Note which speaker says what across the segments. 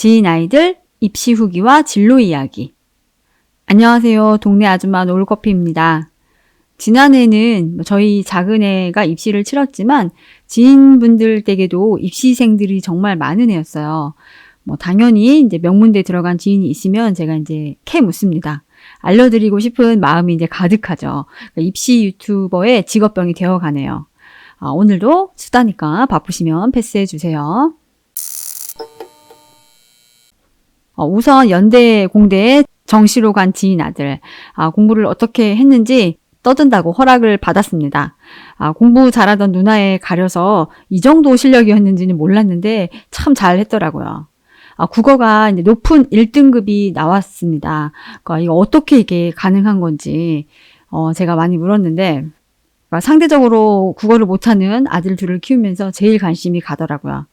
Speaker 1: 지인 아이들 입시 후기와 진로 이야기. 안녕하세요. 동네 아줌마 노을커피입니다. 지난해는 저희 작은 애가 입시를 치렀지만 지인분들 댁에도 입시생들이 정말 많은 해였어요. 당연히 이제 명문대 들어간 지인이 있으면 제가 이제 캐 묻습니다. 알려드리고 싶은 마음이 이제 가득하죠. 입시 유튜버의 직업병이 되어가네요. 오늘도 수다니까 바쁘시면 패스해 주세요. 우선 연대 공대에 정시로 간 지인 아들, 공부를 어떻게 했는지 떠든다고 허락을 받았습니다. 공부 잘하던 누나에 가려서 이 정도 실력이었는지는 몰랐는데 참 잘했더라고요. 국어가 이제 높은 1등급이 나왔습니다. 그러니까 이거 어떻게 이게 가능한 건지 제가 많이 물었는데, 상대적으로 국어를 못하는 아들 둘을 키우면서 제일 관심이 가더라고요.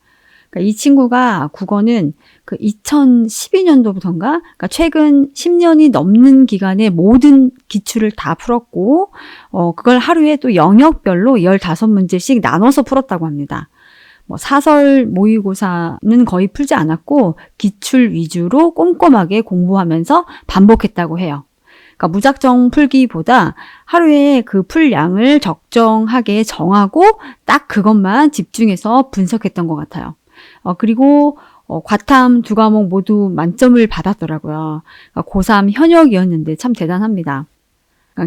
Speaker 1: 그러니까 이 친구가 국어는 그 2012년도부터인가? 그러니까 최근 10년이 넘는 기간에 모든 기출을 다 풀었고, 그걸 하루에 또 영역별로 15문제씩 나눠서 풀었다고 합니다. 사설 모의고사는 거의 풀지 않았고, 기출 위주로 꼼꼼하게 공부하면서 반복했다고 해요. 그러니까 무작정 풀기보다 하루에 그 풀량을 적정하게 정하고 딱 그것만 집중해서 분석했던 것 같아요. 그리고 과탐 2과목 모두 만점을 받았더라고요. 그러니까 고3 현역이었는데 참 대단합니다.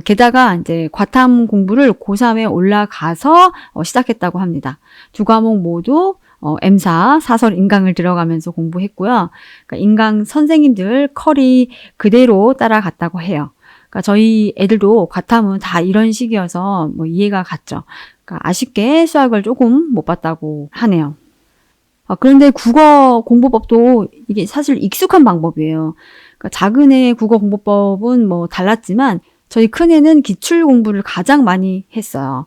Speaker 1: 게다가 이제 과탐 공부를 고3에 올라가서 시작했다고 합니다. 2과목 모두 M사 사설 인강을 들어가면서 공부했고요. 그러니까 인강 선생님들 컬이 그대로 따라갔다고 해요. 그러니까 저희 애들도 과탐은 다 이런 식이어서 이해가 갔죠. 그러니까 아쉽게 수학을 조금 못 봤다고 하네요. 그런데 국어 공부법도 이게 사실 익숙한 방법이에요. 그러니까 작은 애 국어 공부법은 달랐지만 저희 큰 애는 기출 공부를 가장 많이 했어요.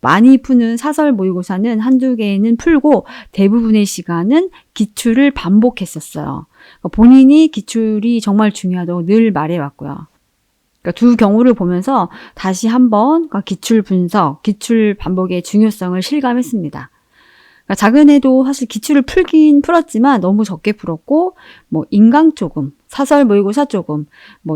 Speaker 1: 많이 푸는 사설 모의고사는 한두 개는 풀고 대부분의 시간은 기출을 반복했었어요. 그러니까 본인이 기출이 정말 중요하다고 늘 말해왔고요. 그러니까 두 경우를 보면서 다시 한번 기출 분석, 기출 반복의 중요성을 실감했습니다. 그러니까 작은 애도 사실 기출을 풀긴 풀었지만 너무 적게 풀었고, 인강 조금, 사설 모의고사 조금,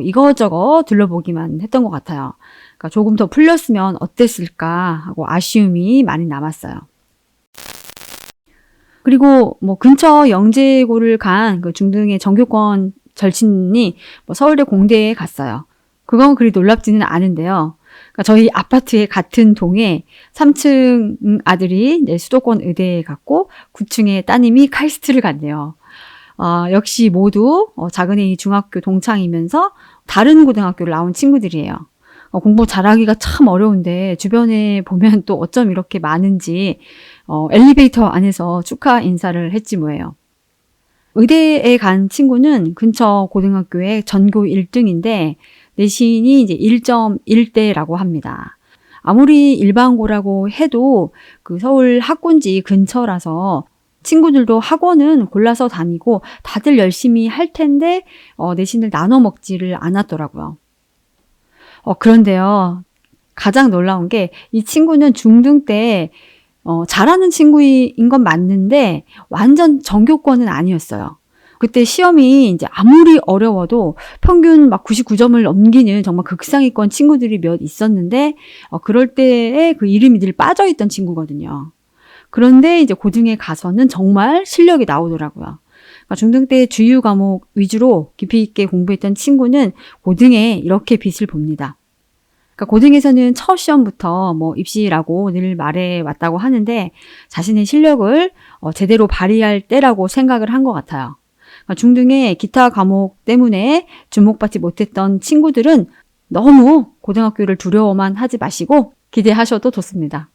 Speaker 1: 이거저거 둘러보기만 했던 것 같아요. 그러니까 조금 더 풀렸으면 어땠을까 하고 아쉬움이 많이 남았어요. 그리고 근처 영재고를 간 그 중등의 전교권 절친이 서울대 공대에 갔어요. 그건 그리 놀랍지는 않은데요. 그러니까 저희 아파트의 같은 동에 3층 아들이 이제 수도권 의대에 갔고 9층에 따님이 카이스트를 갔네요. 역시 모두 작은 애 중학교 동창이면서 다른 고등학교를 나온 친구들이에요. 공부 잘하기가 참 어려운데 주변에 보면 또 어쩜 이렇게 많은지 엘리베이터 안에서 축하 인사를 했지 뭐예요. 의대에 간 친구는 근처 고등학교의 전교 1등인데 내신이 이제 1.1대라고 합니다. 아무리 일반고라고 해도 그 서울 학군지 근처라서 친구들도 학원은 골라서 다니고 다들 열심히 할 텐데 내신을 나눠 먹지를 않았더라고요. 그런데요, 가장 놀라운 게 이 친구는 중등 때 잘하는 친구인 건 맞는데 완전 전교권은 아니었어요. 그때 시험이 이제 아무리 어려워도 평균 99점을 넘기는 정말 극상위권 친구들이 몇 있었는데 그럴 때에 그 이름이 늘 빠져있던 친구거든요. 그런데 이제 고등에 가서는 정말 실력이 나오더라고요. 그러니까 중등 때 주요 과목 위주로 깊이 있게 공부했던 친구는 고등에 이렇게 빛을 봅니다. 그러니까 고등에서는 첫 시험부터 입시라고 늘 말해왔다고 하는데 자신의 실력을 제대로 발휘할 때라고 생각을 한 것 같아요. 그러니까 중등의 기타 과목 때문에 주목받지 못했던 친구들은 너무 고등학교를 두려워만 하지 마시고 기대하셔도 좋습니다.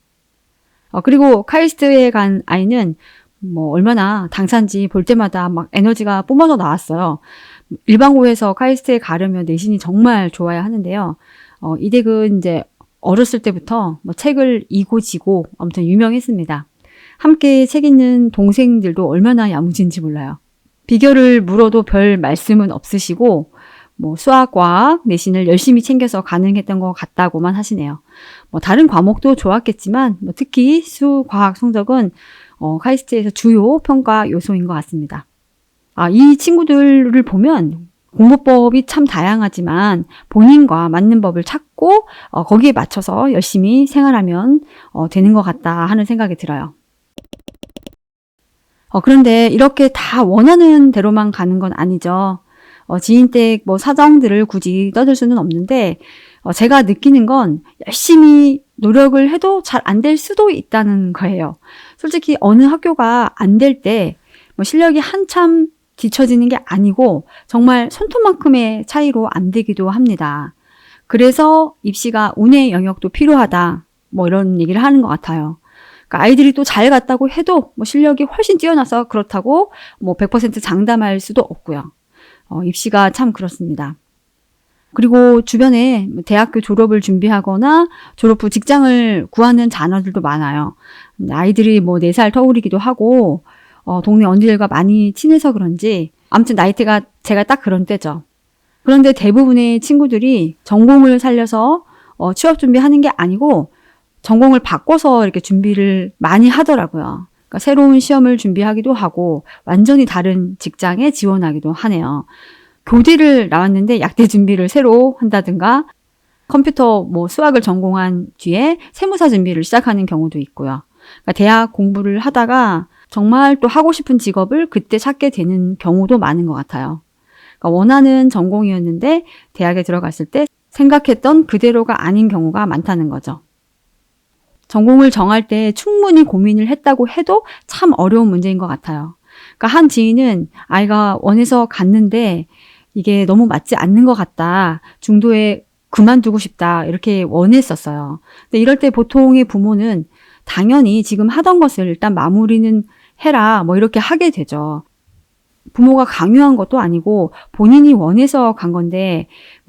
Speaker 1: 그리고 카이스트에 간 아이는 얼마나 당찬지 볼 때마다 막 에너지가 뿜어져 나왔어요. 일반고에서 카이스트에 가려면 내신이 정말 좋아야 하는데요. 이 댁은 이제 어렸을 때부터 책을 이고 지고 아무튼 유명했습니다. 함께 책 읽는 동생들도 얼마나 야무진지 몰라요. 비결을 물어도 별 말씀은 없으시고 수학, 과학, 내신을 열심히 챙겨서 가능했던 것 같다고만 하시네요. 다른 과목도 좋았겠지만 특히 수, 과학 성적은 카이스트에서 주요 평가 요소인 것 같습니다. 이 친구들을 보면 공부법이 참 다양하지만 본인과 맞는 법을 찾고 거기에 맞춰서 열심히 생활하면 되는 것 같다 하는 생각이 들어요. 그런데 이렇게 다 원하는 대로만 가는 건 아니죠. 지인댁 사정들을 굳이 떠들 수는 없는데 제가 느끼는 건 열심히 노력을 해도 잘 안 될 수도 있다는 거예요. 솔직히 어느 학교가 안 될 때 실력이 한참 뒤처지는 게 아니고 정말 손톱만큼의 차이로 안 되기도 합니다. 그래서 입시가 운의 영역도 필요하다. 이런 얘기를 하는 것 같아요. 그러니까 아이들이 또 잘 갔다고 해도 실력이 훨씬 뛰어나서 그렇다고 100% 장담할 수도 없고요. 입시가 참 그렇습니다. 그리고 주변에 대학교 졸업을 준비하거나 졸업 후 직장을 구하는 자녀들도 많아요. 아이들이 4살 터울이기도 하고 동네 언니들과 많이 친해서 그런지 아무튼 나이대가 제가 딱 그런 때죠. 그런데 대부분의 친구들이 전공을 살려서 취업 준비하는 게 아니고 전공을 바꿔서 이렇게 준비를 많이 하더라고요. 그러니까 새로운 시험을 준비하기도 하고 완전히 다른 직장에 지원하기도 하네요. 교대를 나왔는데 약대 준비를 새로 한다든가 컴퓨터 수학을 전공한 뒤에 세무사 준비를 시작하는 경우도 있고요. 그러니까 대학 공부를 하다가 정말 또 하고 싶은 직업을 그때 찾게 되는 경우도 많은 것 같아요. 그러니까 원하는 전공이었는데 대학에 들어갔을 때 생각했던 그대로가 아닌 경우가 많다는 거죠. 전공을 정할 때 충분히 고민을 했다고 해도 참 어려운 문제인 것 같아요. 그러니까 한 지인은 아이가 원해서 갔는데 이게 너무 맞지 않는 것 같다. 중도에 그만두고 싶다. 이렇게 원했었어요. 근데 이럴 때 보통의 부모는 당연히 지금 하던 것을 일단 마무리는 해라. 이렇게 하게 되죠. 부모가 강요한 것도 아니고 본인이 원해서 간 건데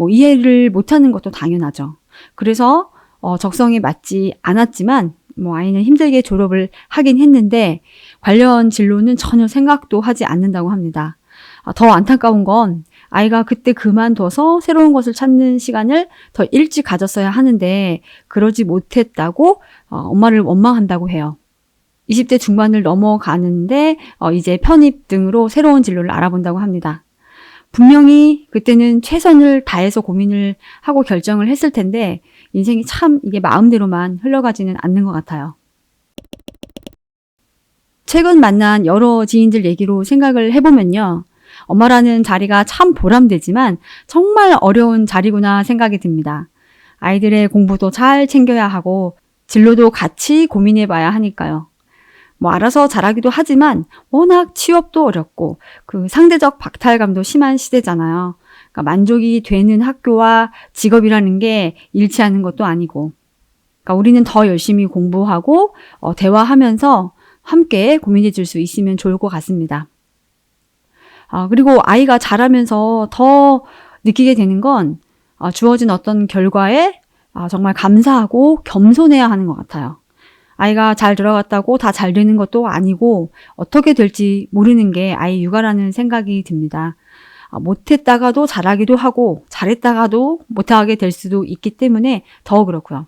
Speaker 1: 이해를 못하는 것도 당연하죠. 그래서 적성에 맞지 않았지만 아이는 힘들게 졸업을 하긴 했는데 관련 진로는 전혀 생각도 하지 않는다고 합니다. 더 안타까운 건 아이가 그때 그만둬서 새로운 것을 찾는 시간을 더 일찍 가졌어야 하는데 그러지 못했다고 엄마를 원망한다고 해요. 20대 중반을 넘어가는데 이제 편입 등으로 새로운 진로를 알아본다고 합니다. 분명히 그때는 최선을 다해서 고민을 하고 결정을 했을 텐데 인생이 참 이게 마음대로만 흘러가지는 않는 것 같아요. 최근 만난 여러 지인들 얘기로 생각을 해보면요. 엄마라는 자리가 참 보람되지만 정말 어려운 자리구나 생각이 듭니다. 아이들의 공부도 잘 챙겨야 하고 진로도 같이 고민해봐야 하니까요. 알아서 잘하기도 하지만 워낙 취업도 어렵고 그 상대적 박탈감도 심한 시대잖아요. 그러니까 만족이 되는 학교와 직업이라는 게 일치하는 것도 아니고 그러니까 우리는 더 열심히 공부하고 대화하면서 함께 고민해 줄 수 있으면 좋을 것 같습니다. 그리고 아이가 자라면서 더 느끼게 되는 건 주어진 어떤 결과에 정말 감사하고 겸손해야 하는 것 같아요. 아이가 잘 들어갔다고 다 잘 되는 것도 아니고 어떻게 될지 모르는 게 아이 육아라는 생각이 듭니다. 못했다가도 잘하기도 하고 잘했다가도 못하게 될 수도 있기 때문에 더 그렇고요.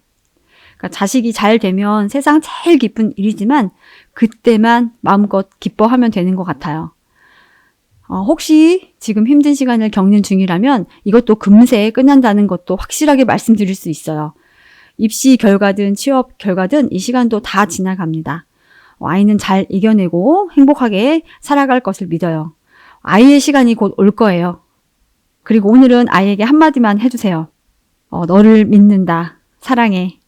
Speaker 1: 그러니까 자식이 잘 되면 세상 제일 기쁜 일이지만 그때만 마음껏 기뻐하면 되는 것 같아요. 혹시 지금 힘든 시간을 겪는 중이라면 이것도 금세 끝난다는 것도 확실하게 말씀드릴 수 있어요. 입시 결과든 취업 결과든 이 시간도 다 지나갑니다. 아이는 잘 이겨내고 행복하게 살아갈 것을 믿어요. 아이의 시간이 곧 올 거예요. 그리고 오늘은 아이에게 한마디만 해주세요. 너를 믿는다. 사랑해.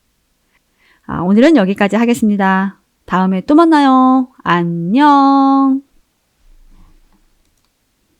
Speaker 1: 오늘은 여기까지 하겠습니다. 다음에 또 만나요. 안녕.